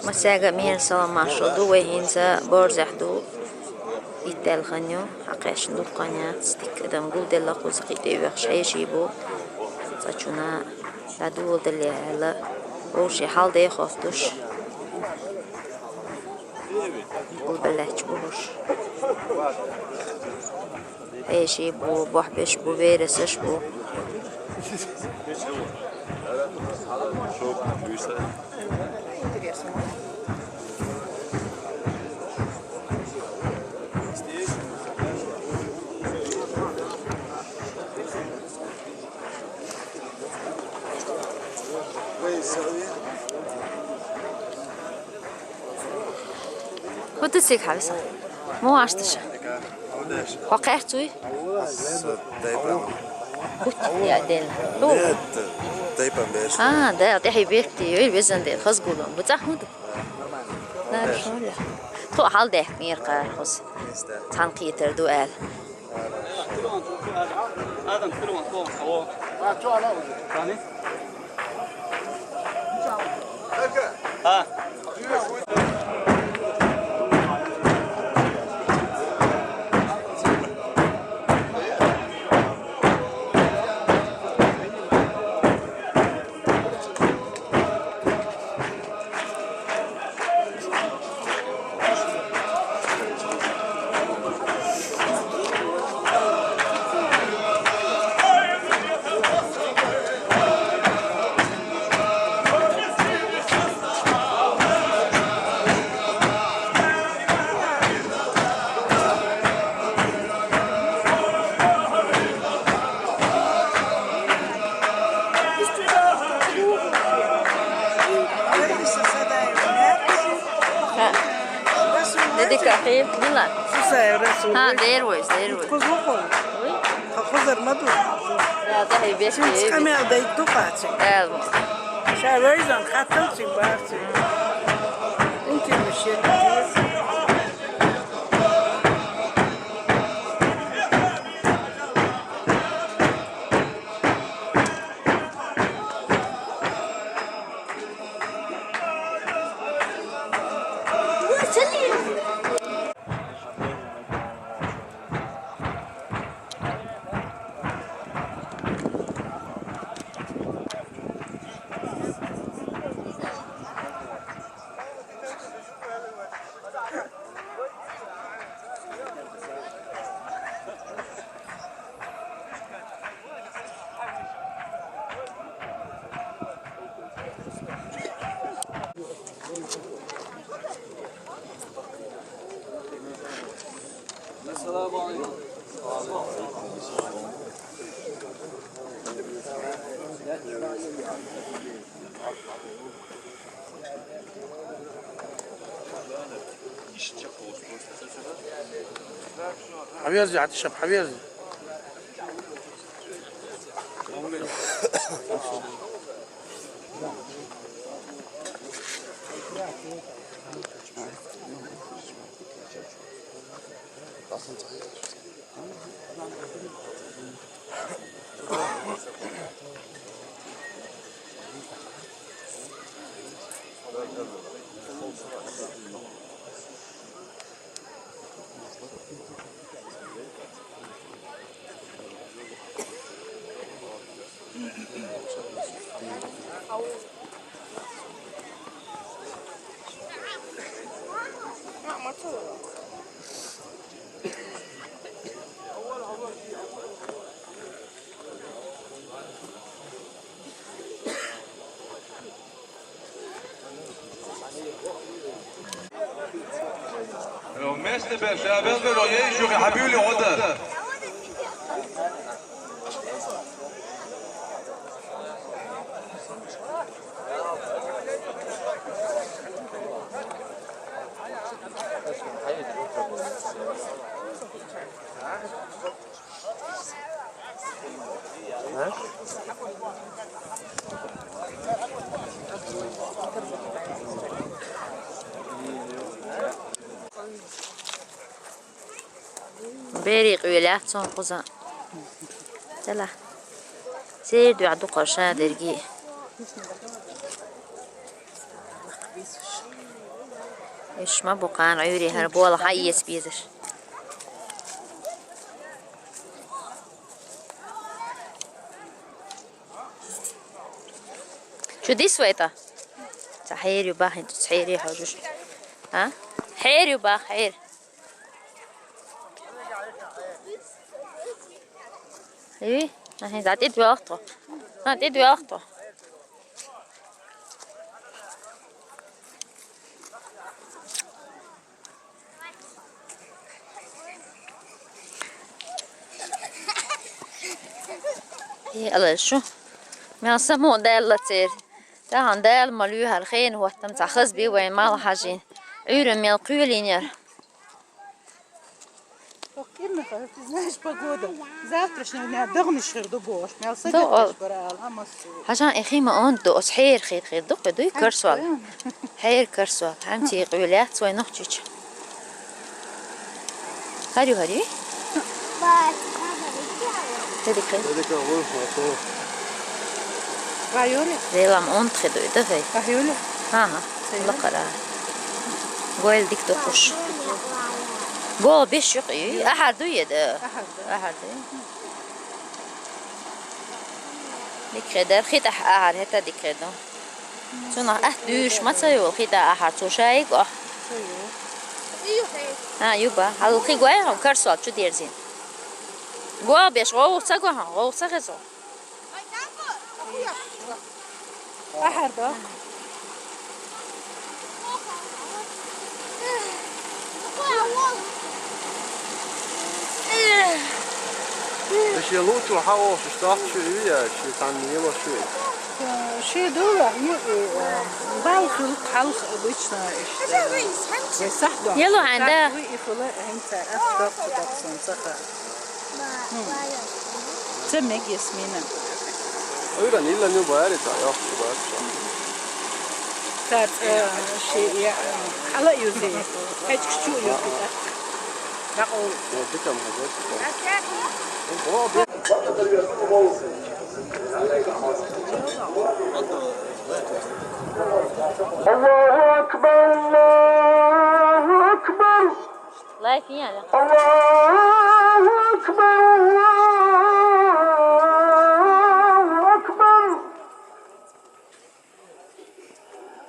مساجة مين سوا ماشودو وهينزا بورزحدو يتال خنيو عقاش ندو قنيات ستيك دم قول دلا قوس قيتي بخش يجيبو صاتشونا لدول دلي على وشي حال دي خفتوش قول بلاش بوش ايشي بو بوحبش بو فيرسش بو Hudusik habisa. Mo açtışı. Hakikaten. Ya del. Ah, ده حبيبتي وين بيزن ده خص قولهم بتزحمد. لا شو لا. تو حال ده مير قار خص. تنقي تردو قال. هذا كله مطلوب هو. شو على ثاني؟ ها. دقيقة لا ها ديرويز وي خذر مدو لا ده بيشتي كم يا ده يدقاتي شاويزان خاتمتي بارتي انت مشيت حبيبي عاد تشرب حبيبي مثل شباب رویه شوخ حبیبی عوده بريق ولا صون قزا تلا سير دو عدو قرشا درجي بيسوش إيش ما بقى عيوري هربولا حيس بيزر شو دي سويتا سحير يبا انتو سحيري حوجوش ها حير يبا حير ايه الحين تعطيت وقته تعطيت وقته الله شو ما سمو دالتير تا عندال مليوها الخين هو تمتع خزبي وين ما حاجين عيرم يلقيولينير Окей, ты знаешь погода. Завтрашняя догнешь хердубош. Мял садишь برال همسو. عشان اخي ما اندو حير خير خير دق دوي كرسوال حير كرسوال همتي قيولات سوي نحجيج هاري هذيك Rayole. زي لام انت خدو دفي Rayole. ها لا قرا قول ديك تخش قول بيش يقي احد يد احد ديك خدر خيت احد هتا ديك خدو شنو دوش ما تسوي خيت احد تو شايك ها يبا هذا خي قوي كرسوال شو ديرزين قول بيش قول سقوها قول سقزو أحد ده. ايش يلوت وحاوش اشتاق شو هي شو تعني يلا شو شيء دولة بالخل حلخ بيشنا إيش صح ده يلا عندها ويفلا هنتا أفضل تدخل صخر تمك ياسمينة öyle illa ne bayar et ya şu bayar تات شيء على يوزي هيك شو يوزي نقول ودك am الله أكبر الله أكبر لا فيها الله أكبر الله أكبر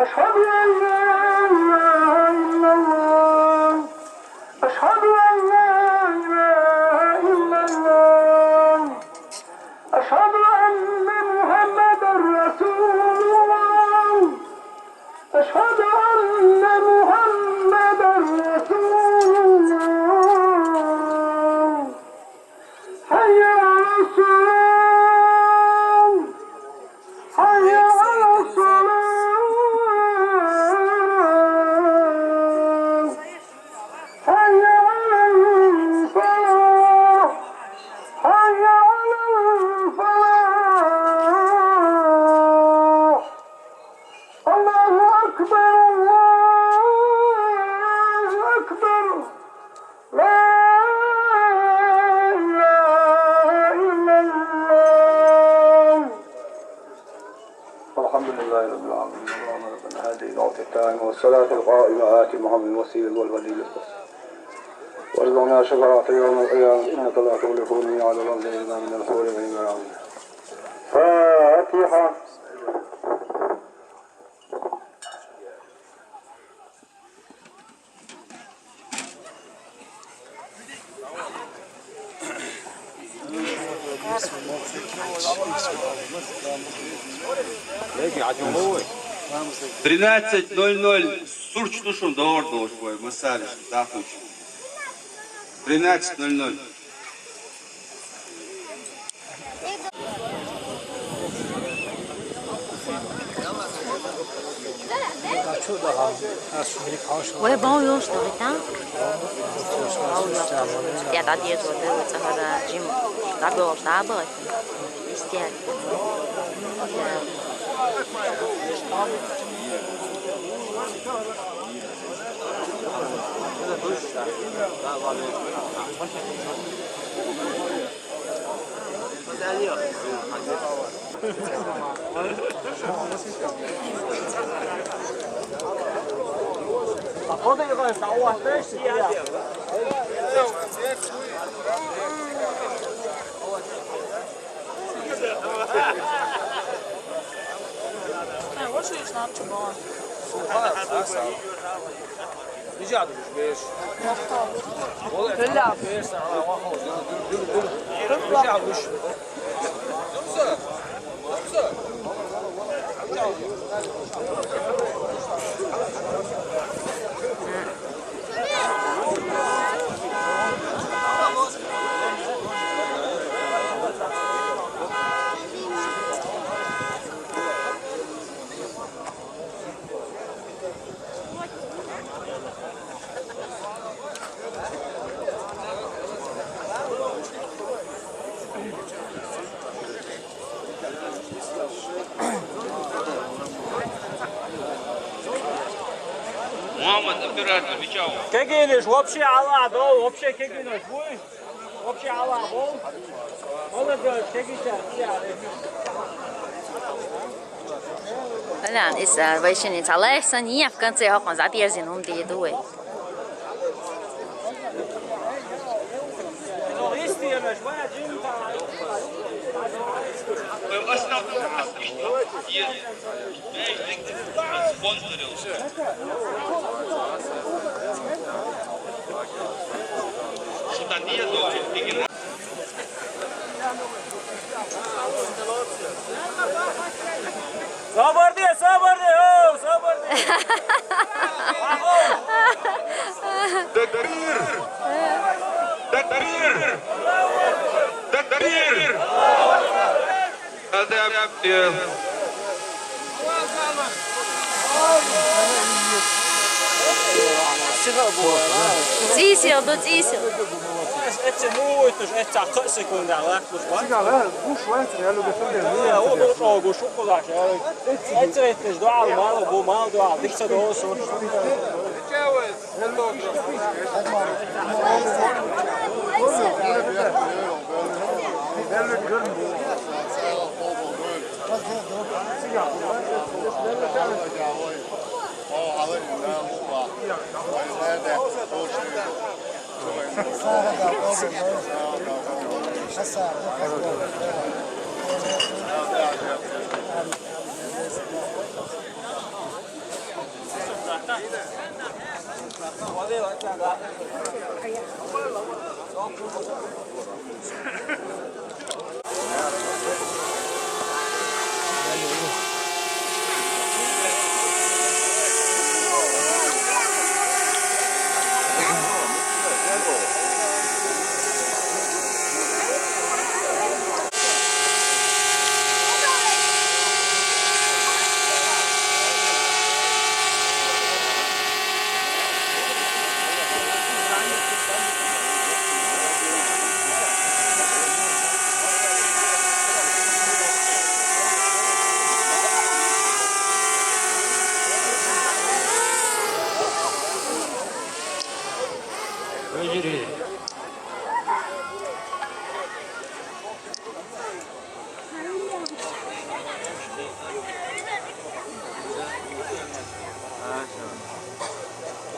أشهد أن لا إله إلا الله أشهد أن لا إله إلا الله أشهد أن محمدا رسول الله أشهد أن محمدا رسول الله حي على الصلاة حي على الصلاة حي على الفلاح حي على الفلاح الله أكبر الله أكبر لا إله إلا الله الحمد لله رب العالمين اللهم ربنا هذه العوت التائمة والصلاة القائمة آت محمد الوسيلة والفضيلة وارزقنا شفاعة يوم القيامة إنك لا تخلف الميعاد وانزلنا من الحور من العظيم فاتحة Neki acımı 13:00 Сурч тушун doğru свой массаж закончил. 13:00. وي باو يوش دغيتا باو يوش يا تعدي زود وتهرا جيم تعبوا تعبوا استيال 我这个烧啊，真是这样。我是一场什么Rica ederim. بالله Rica ederim. كيجينش وبشي على بعضه وبشي كيجينش بوي وبشي على بعضه والله ده كيجيش الان اسر ويشني تعالى ثانيه في كان سيها قنزع بيرزينهم دي دوي صبر دي صبر دي هو صبر دي Tekbir! Tekbir! Tekbir! Elde yaptı. تيسير دو تيسير انت موتش انت قصك ولا لا Galera, puxa lá, né? Eu defendo هو بيقطعوا شو قطع انت انت دعاء المال ابو مال دعاء ديك تدوس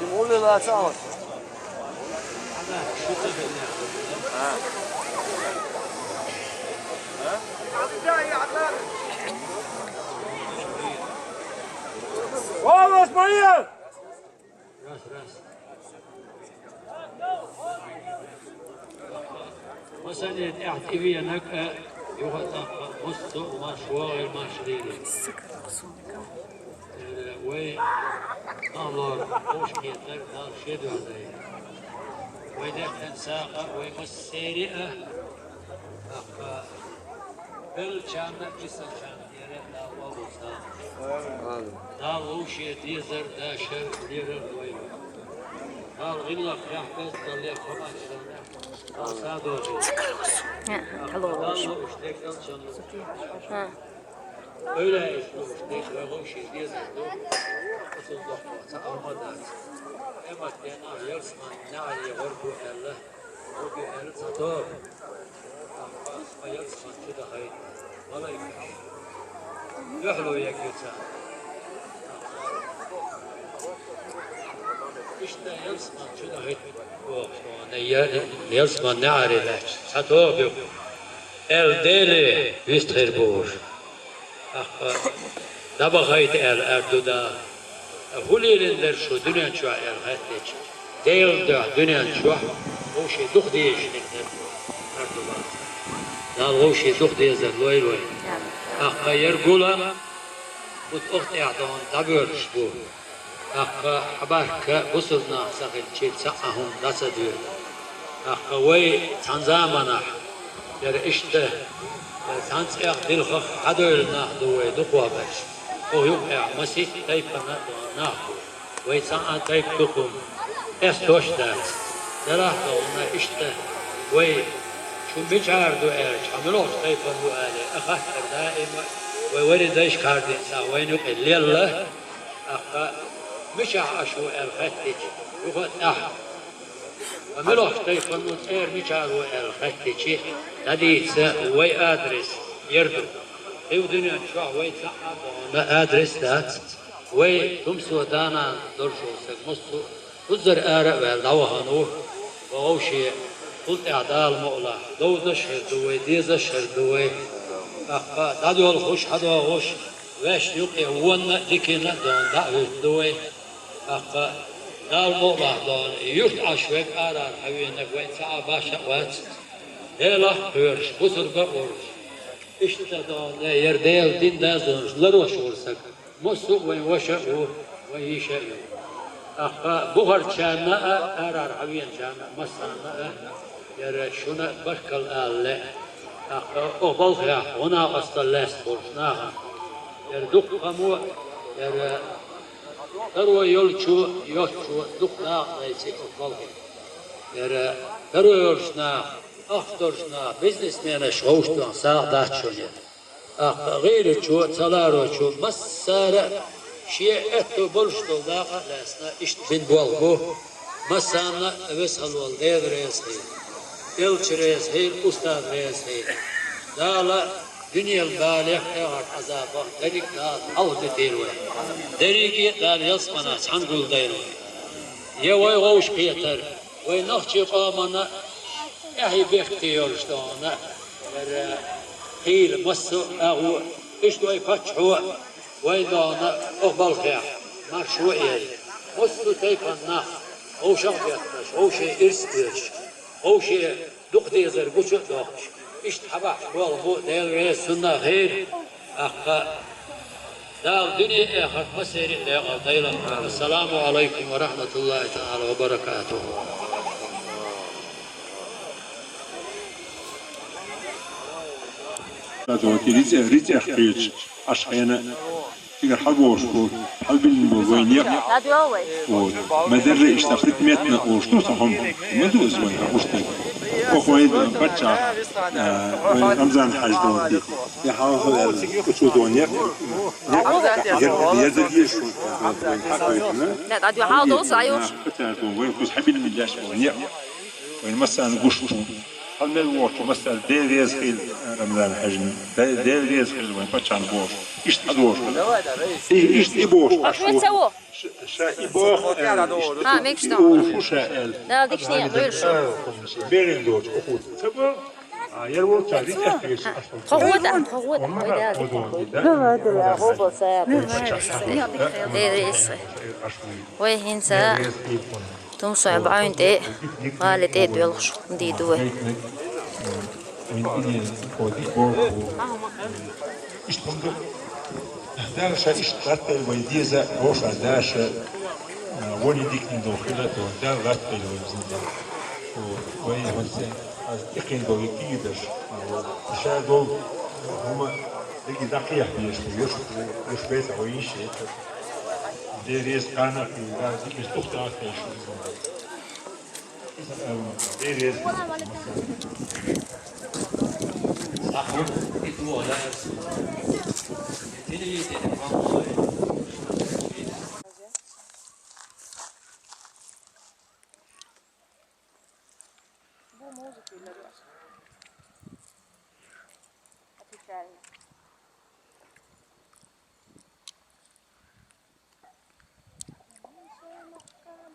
تقول لي لا تعرف والله اسماعيل مثلا احتفي انك يغطى مصر مشوار المشريري وي نظر مش كتر نار شدو زي ويدك تنساق ومسيرئة بالشامة جسم شامة يرى لا وابوسا ناوشي ديزر داشر ليرر ويو نار غلق يحبس طليق خمس سنة صادوشي öyle işte o şey diye de Resulullah sallallahu ama den arıyorsun ne arıyor bu Allah o bir el satıyor ayırsın ki daha iyi vallahi يحلو يا كيسان işte Yelsman şunu hit bu Yelsman ne araylar? Satop yok. El deli visther bor. Da bakaydı el erduda. Hulilinder şu dünya şu el hatteç. Değil de dünya şu o şey duh diye işte erduda. Da o şey duh diye zerloy loy. Yer gula bu ohtiyatın tabörüş bu. Habarka busulna sakın çilsa ahun dasa diyor. Ve tanzamana yer işte tanzıyak dilhak adölna duve dukwa baş. O yok ya masih tayfana na. Ve sana tayf dukum estoşta. Derah da ona işte ve şu biçardu çamıloş tayfan bu ale. Akahtar daima ve veridayş kardin sa ve nuk elliyallah. مش عاشو الختج يقول وملوح تيفن وتير مش عاشو الختج هذه وي أدرس يردو هيو دنيا شو وي تعب ما أدرس ذات وي تمسو دانا درشو سمسو وزر آراء والدوها نور وغوشي قلت إعدال مؤلا دو دشهر دوي دي زشهر دوي دادو الخوش حدو غوش واش يقي وانا ديكينا دون دعوه دوي دار مؤلا دون يرت عشوك آرار حوينك وين ساعة باشا وات هلا هورش بسر بقورش işte da yerdeyel din dazonlar hoş olsak musu ve vaşu ve yişe buhar çana arar haviyen çana masana yere şuna başkal alle o bal ya ona astallas borçna yer dukkamu yer Tervo yolcu dukla neyse bal yer tervo yolcuna أخطرنا بزنسنا شوشتون ساعدات شوني غير شو تلارو شو مسارة شيء أتو بلشتو داقة لأسنا إشت بين بوالبو مسانا وسهل والدير رئيس هي إلش رئيس هي أستاذ رئيس هي دالا دنيا البالغ إغار عذابا دريك دال عود ديروي دريكي دال يصمنا سعنقل ديروي يوي غوش بيتر وينخشي قامنا أهي بيختيار شلونه هيل مسو أو إيش دوي فتحوا ويدانا أقبل خير مشروعي مسو تيفنا أو شغلتش أو شيء إرسلش أو شيء دقدي زر بوشة داش إيش تبع والبو ديل رئيس سنة خير دال دنيا آخر مسير ديل السلام عليكم ورحمة الله تعالى وبركاته. ريتي أخرج أشحنا تقدر حبوش حب الوينيا ومدر اشتفرت ميتنا وشتو صهم مدو زوين وشتو وخويد بتشا رمضان حج دونتي يحاول وشو دونيا يزدي شو لا قاعد يحاولوا صايوش وين كوس حبيل من جاش ونيا وين مثلا قشطو هل من الوقت مثلا ديريز خيل رمضان حجن ديريز خيل وين بتشان بوش إيش تدوش إيش إبوش شو تسووا؟ شا إبوش ميكش دون وشو شائل لا ديك شنو غير شو بيرين دوش أخوت تبغى يروح تاريخ أخيش خودا هو بسيط ديريز وينسى تم صعب عندي قالت إيه بيلخش دي دوه دارش إيش رتل ويديزا روشا داش وني ديك ندوخلة ودار رتل ويزيدا ويهونسين إقين دوي كيدش شادو هما لقي دقيق يش بيت عويش ديريز كانا في ديك استخدام ديريز صح، itu adalah ini